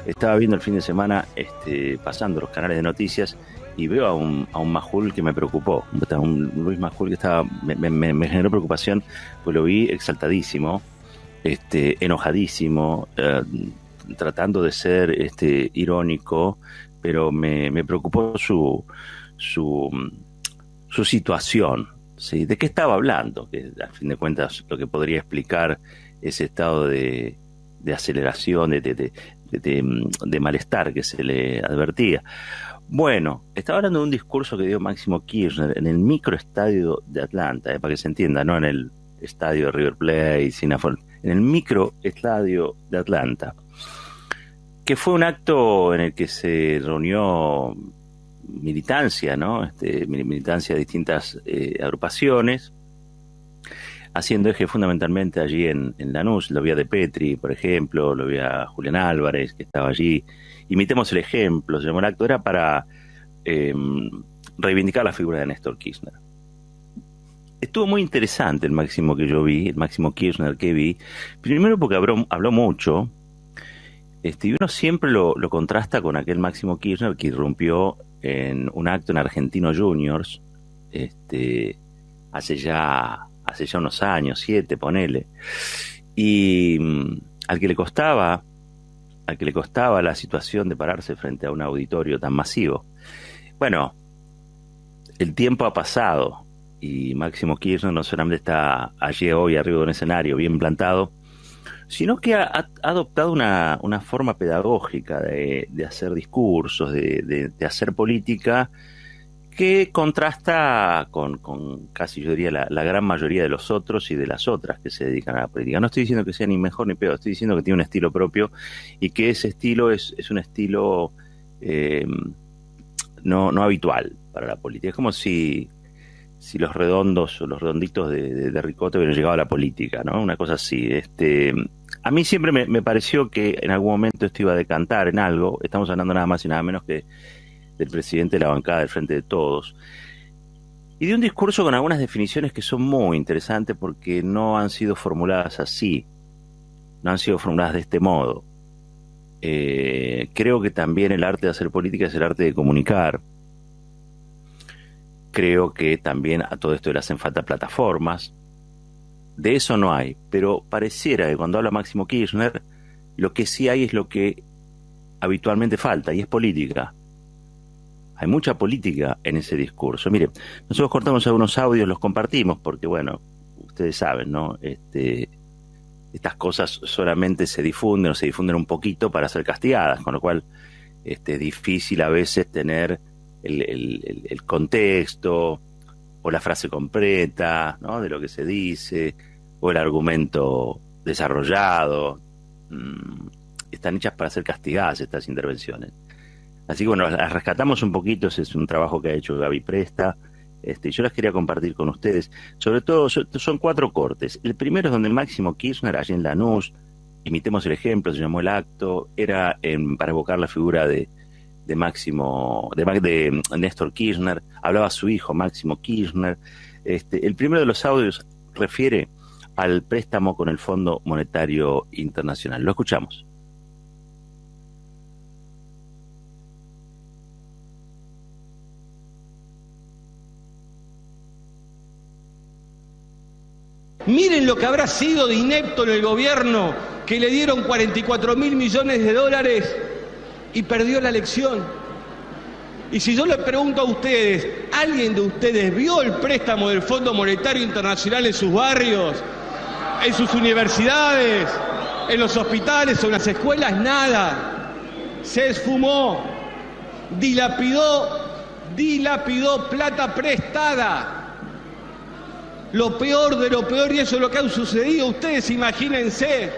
Estaba viendo el fin de semana, pasando los canales de noticias, y veo a un Majul que me preocupó, un Luis Majul que me generó preocupación, pues lo vi exaltadísimo, enojadísimo, tratando de ser irónico, pero me preocupó su situación, ¿sí? ¿De qué estaba hablando? Que a fin de cuentas lo que podría explicar ese estado de aceleración, de malestar que se le advertía. Bueno, estaba hablando de un discurso que dio Máximo Kirchner en el microestadio de Atlanta, para que se entienda, no en el estadio de River Plate, en el microestadio de Atlanta, que fue un acto en el que se reunió militancia, ¿no? Militancia de distintas agrupaciones, haciendo eje fundamentalmente allí en Lanús. Lo vi a De Petri, por ejemplo, lo vi a Julián Álvarez, que estaba allí. Imitemos el ejemplo, se llamó el acto, era para reivindicar la figura de Néstor Kirchner. Estuvo muy interesante el Máximo que yo vi, el Máximo Kirchner que vi, primero porque habló mucho, y uno siempre lo contrasta con aquel Máximo Kirchner que irrumpió en un acto en Argentinos Juniors, hace ya unos años, 7, ponele, y al que le costaba la situación de pararse frente a un auditorio tan masivo. Bueno, el tiempo ha pasado y Máximo Kirchner no solamente está allí hoy arriba de un escenario bien plantado, sino que ha adoptado una forma pedagógica de hacer discursos, de hacer política, que contrasta con casi, yo diría, la gran mayoría de los otros y de las otras que se dedican a la política. No estoy diciendo que sea ni mejor ni peor, estoy diciendo que tiene un estilo propio y que ese estilo es un estilo no habitual para la política. Es como si los redondos o los redonditos de Ricote hubieran llegado a la política, ¿no? Una cosa así. A mí siempre me pareció que en algún momento esto iba a decantar en algo. Estamos hablando nada más y nada menos que del presidente de la bancada del Frente de Todos, y de un discurso con algunas definiciones que son muy interesantes porque no han sido formuladas así, no han sido formuladas de este modo. Creo que también el arte de hacer política es el arte de comunicar. Creo que también a todo esto le hacen falta plataformas. De eso no hay, pero pareciera que cuando habla Máximo Kirchner, lo que sí hay es lo que habitualmente falta, y es política. Hay mucha política en ese discurso. Mire, nosotros cortamos algunos audios, los compartimos, porque bueno, ustedes saben, ¿no? Estas cosas solamente se difunden un poquito para ser castigadas, con lo cual es difícil a veces tener el contexto o la frase completa, ¿no?, de lo que se dice, o el argumento desarrollado. Están hechas para ser castigadas estas intervenciones. Así que bueno, las rescatamos un poquito. Ese es un trabajo que ha hecho Gaby Presta, y yo las quería compartir con ustedes. Sobre todo, son 4 cortes. El primero es donde Máximo Kirchner, allí en Lanús, imitemos el ejemplo, se llamó el acto, era para evocar la figura de Néstor Kirchner, hablaba a su hijo Máximo Kirchner. El primero de los audios refiere al préstamo con el Fondo Monetario Internacional. Lo escuchamos. Miren lo que habrá sido de inepto en el gobierno, que le dieron 44.000 millones de dólares y perdió la elección. Y si yo le pregunto a ustedes, ¿alguien de ustedes vio el préstamo del Fondo Monetario Internacional en sus barrios, en sus universidades, en los hospitales o en las escuelas? Nada. Se esfumó, dilapidó plata prestada. Lo peor de lo peor, y eso es lo que ha sucedido. Ustedes imagínense,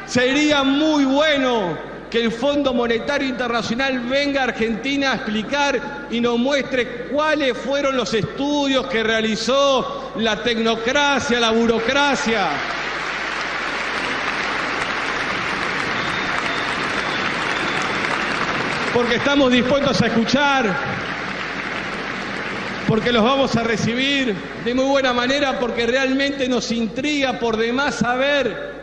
sería muy bueno que el Fondo Monetario Internacional venga a Argentina a explicar y nos muestre cuáles fueron los estudios que realizó la tecnocracia, la burocracia. Porque estamos dispuestos a escuchar, porque los vamos a recibir de muy buena manera, porque realmente nos intriga por demás saber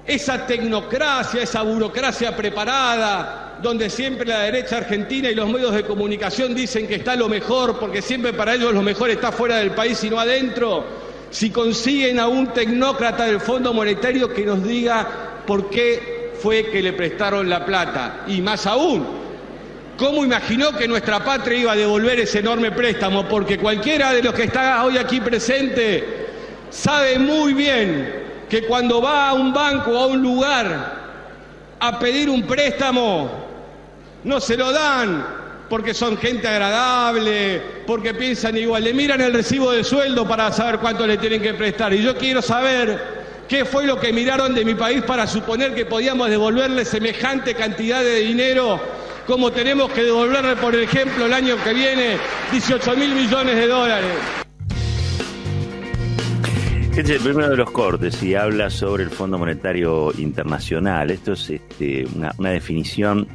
esa tecnocracia, esa burocracia preparada, donde siempre la derecha argentina y los medios de comunicación dicen que está lo mejor, porque siempre para ellos lo mejor está fuera del país y no adentro. Si consiguen a un tecnócrata del Fondo Monetario que nos diga por qué fue que le prestaron la plata. Y más aún, ¿cómo imaginó que nuestra patria iba a devolver ese enorme préstamo? Porque cualquiera de los que está hoy aquí presente sabe muy bien que cuando va a un banco o a un lugar a pedir un préstamo, no se lo dan porque son gente agradable, porque piensan igual, le miran el recibo de sueldo para saber cuánto le tienen que prestar. Y yo quiero saber qué fue lo que miraron de mi país para suponer que podíamos devolverle semejante cantidad de dinero, como tenemos que devolverle, por ejemplo, el año que viene, 18.000 millones de dólares. Este es el primero de los cortes y habla sobre el Fondo Monetario Internacional. Esto es una definición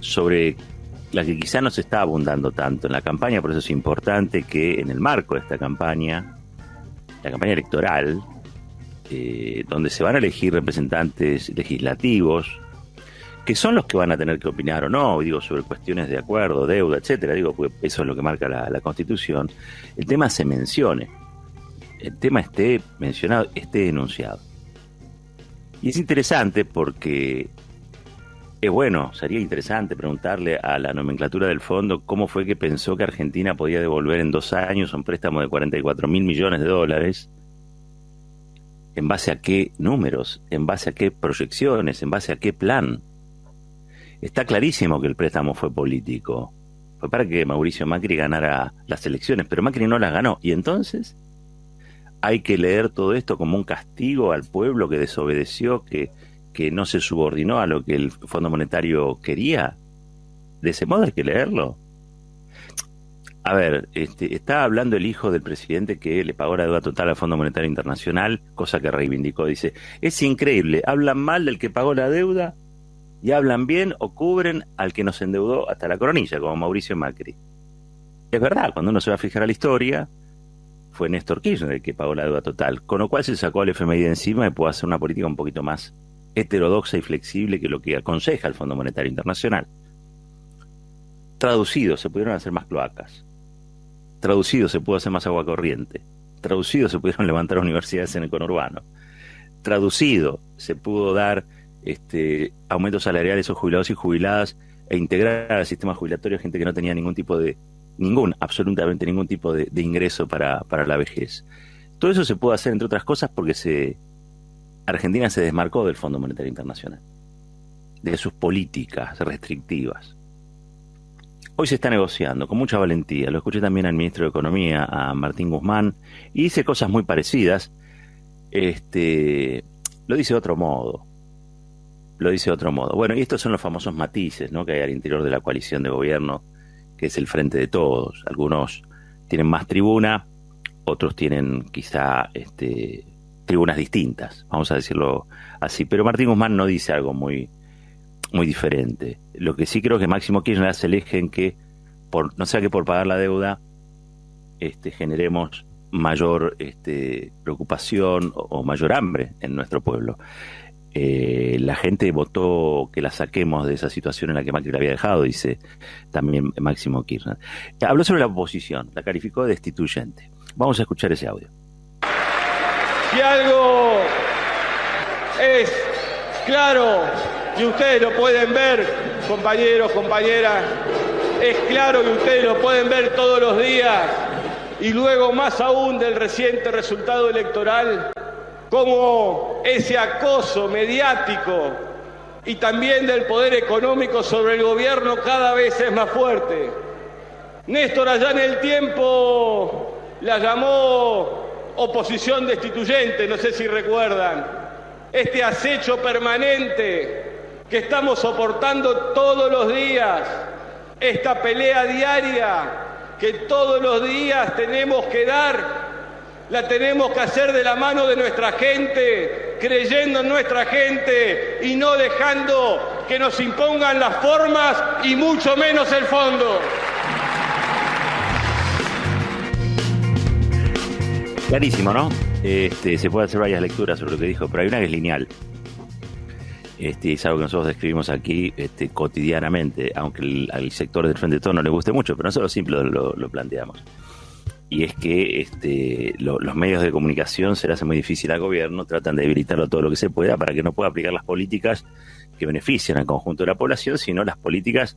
sobre la que quizá no se está abundando tanto en la campaña, por eso es importante que en el marco de esta campaña, la campaña electoral, donde se van a elegir representantes legislativos, que son los que van a tener que opinar o no, digo, sobre cuestiones de acuerdo, deuda, etcétera, digo, porque eso es lo que marca la Constitución, el tema se mencione, el tema esté mencionado, esté enunciado. Y es interesante porque sería interesante preguntarle a la nomenclatura del fondo cómo fue que pensó que Argentina podía devolver en 2 años un préstamo de 44.000 millones de dólares, en base a qué números, en base a qué proyecciones, en base a qué plan. Está clarísimo que el préstamo fue político. Fue para que Mauricio Macri ganara las elecciones, pero Macri no las ganó. Y entonces hay que leer todo esto como un castigo al pueblo que desobedeció, que no se subordinó a lo que el Fondo Monetario quería. De ese modo hay que leerlo. A ver, está hablando el hijo del presidente que le pagó la deuda total al Fondo Monetario Internacional, cosa que reivindicó. Dice, es increíble, hablan mal del que pagó la deuda y hablan bien o cubren al que nos endeudó hasta la coronilla, como Mauricio Macri. Es verdad, cuando uno se va a fijar a la historia, fue Néstor Kirchner el que pagó la deuda total, con lo cual se sacó al FMI de encima y pudo hacer una política un poquito más heterodoxa y flexible que lo que aconseja el Fondo Monetario Internacional. Traducido, se pudieron hacer más cloacas. Traducido, se pudo hacer más agua corriente. Traducido, se pudieron levantar universidades en el conurbano. Traducido, se pudo dar aumentos salariales a jubilados y jubiladas e integrar al sistema jubilatorio gente que no tenía absolutamente ningún tipo de ingreso para la vejez. Todo eso se pudo hacer, entre otras cosas, porque Argentina se desmarcó del Fondo Monetario Internacional, de sus políticas restrictivas. Hoy se está negociando con mucha valentía. Lo escuché también al ministro de Economía, a Martín Guzmán, y dice cosas muy parecidas. Lo dice de otro modo. Bueno, y estos son los famosos matices, ¿no?, que hay al interior de la coalición de gobierno, que es el frente de todos. Algunos tienen más tribuna, otros tienen quizá tribunas distintas, vamos a decirlo así. Pero Martín Guzmán no dice algo muy diferente. Lo que sí creo que Máximo Kirchner hace el eje en que, no sea que por pagar la deuda generemos mayor preocupación o mayor hambre en nuestro pueblo. La gente votó que la saquemos de esa situación en la que Macri la había dejado, dice también Máximo Kirchner. Habló sobre la oposición, la calificó de destituyente. Vamos a escuchar ese audio. Si algo es claro, y ustedes lo pueden ver, compañeros, compañeras, es claro que ustedes lo pueden ver todos los días, y luego más aún del reciente resultado electoral, como ese acoso mediático y también del poder económico sobre el gobierno cada vez es más fuerte. Néstor allá en el tiempo la llamó oposición destituyente, no sé si recuerdan. Este acecho permanente que estamos soportando todos los días, esta pelea diaria que todos los días tenemos que dar, la tenemos que hacer de la mano de nuestra gente, creyendo en nuestra gente y no dejando que nos impongan las formas y mucho menos el fondo. Clarísimo, ¿no? Se puede hacer varias lecturas sobre lo que dijo, pero hay una que es lineal. Es algo que nosotros describimos aquí cotidianamente, aunque al sector del Frente de Todos no le guste mucho, pero nosotros siempre lo planteamos. Y es que los medios de comunicación se le hace muy difícil al gobierno, tratan de debilitarlo todo lo que se pueda para que no pueda aplicar las políticas que benefician al conjunto de la población, sino las políticas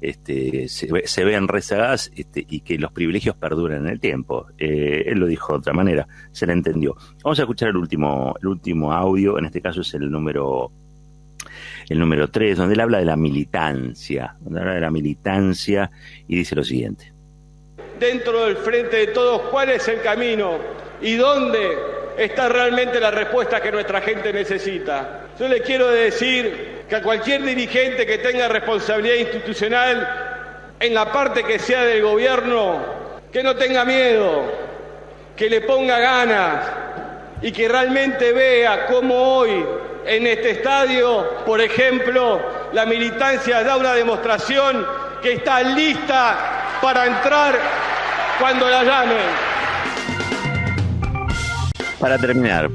se vean rezagadas y que los privilegios perduren en el tiempo. Él lo dijo de otra manera, se le entendió. Vamos a escuchar el último audio, en este caso es el número 3, donde él habla de la militancia, y dice lo siguiente. Dentro del Frente de Todos, ¿cuál es el camino? ¿Y dónde está realmente la respuesta que nuestra gente necesita? Yo le quiero decir que a cualquier dirigente que tenga responsabilidad institucional en la parte que sea del gobierno, que no tenga miedo, que le ponga ganas y que realmente vea cómo hoy en este estadio, por ejemplo, la militancia da una demostración que está lista para entrar cuando la llamen. Para terminar,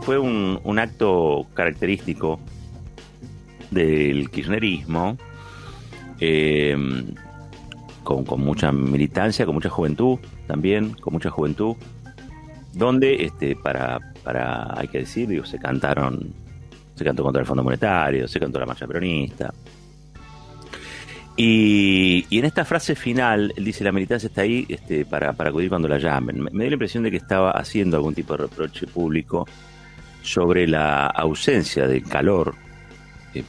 fue un acto característico del kirchnerismo, con mucha militancia, con mucha juventud también, donde hay que decir, se cantó contra el Fondo Monetario, se cantó la marcha peronista. Y en esta frase final, él dice, la militancia está ahí para acudir cuando la llamen. Me dio la impresión de que estaba haciendo algún tipo de reproche público sobre la ausencia de calor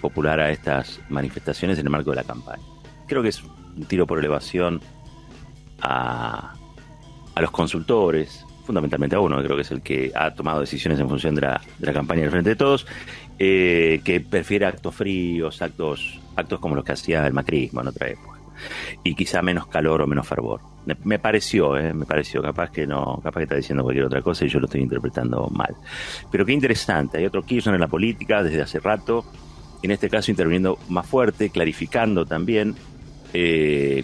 popular a estas manifestaciones en el marco de la campaña. Creo que es un tiro por elevación a los consultores, fundamentalmente a uno, creo que es el que ha tomado decisiones en función de la campaña del Frente de Todos, que prefiere actos fríos, actos como los que hacía el macrismo en otra época, y quizá menos calor o menos fervor. Me pareció, capaz que está diciendo cualquier otra cosa y yo lo estoy interpretando mal. Pero qué interesante, hay otro Kirchner en la política desde hace rato, en este caso interviniendo más fuerte, clarificando también,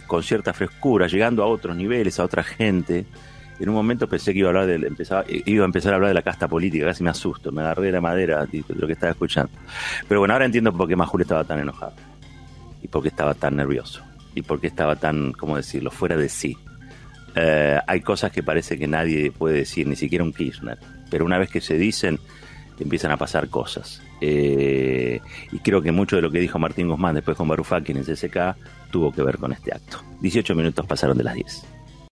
con cierta frescura, llegando a otros niveles, a otra gente. En un momento pensé que iba a empezar a hablar de la casta política, casi me asusto, me agarré de la madera de lo que estaba escuchando. Pero bueno, ahora entiendo por qué Majul estaba tan enojado, y por qué estaba tan nervioso, y por qué estaba tan, ¿cómo decirlo?, fuera de sí. Hay cosas que parece que nadie puede decir, ni siquiera un Kirchner, pero una vez que se dicen, empiezan a pasar cosas. Y creo que mucho de lo que dijo Martín Guzmán después con Varoufakis en el CCK tuvo que ver con este acto. 18 minutos pasaron de las 10.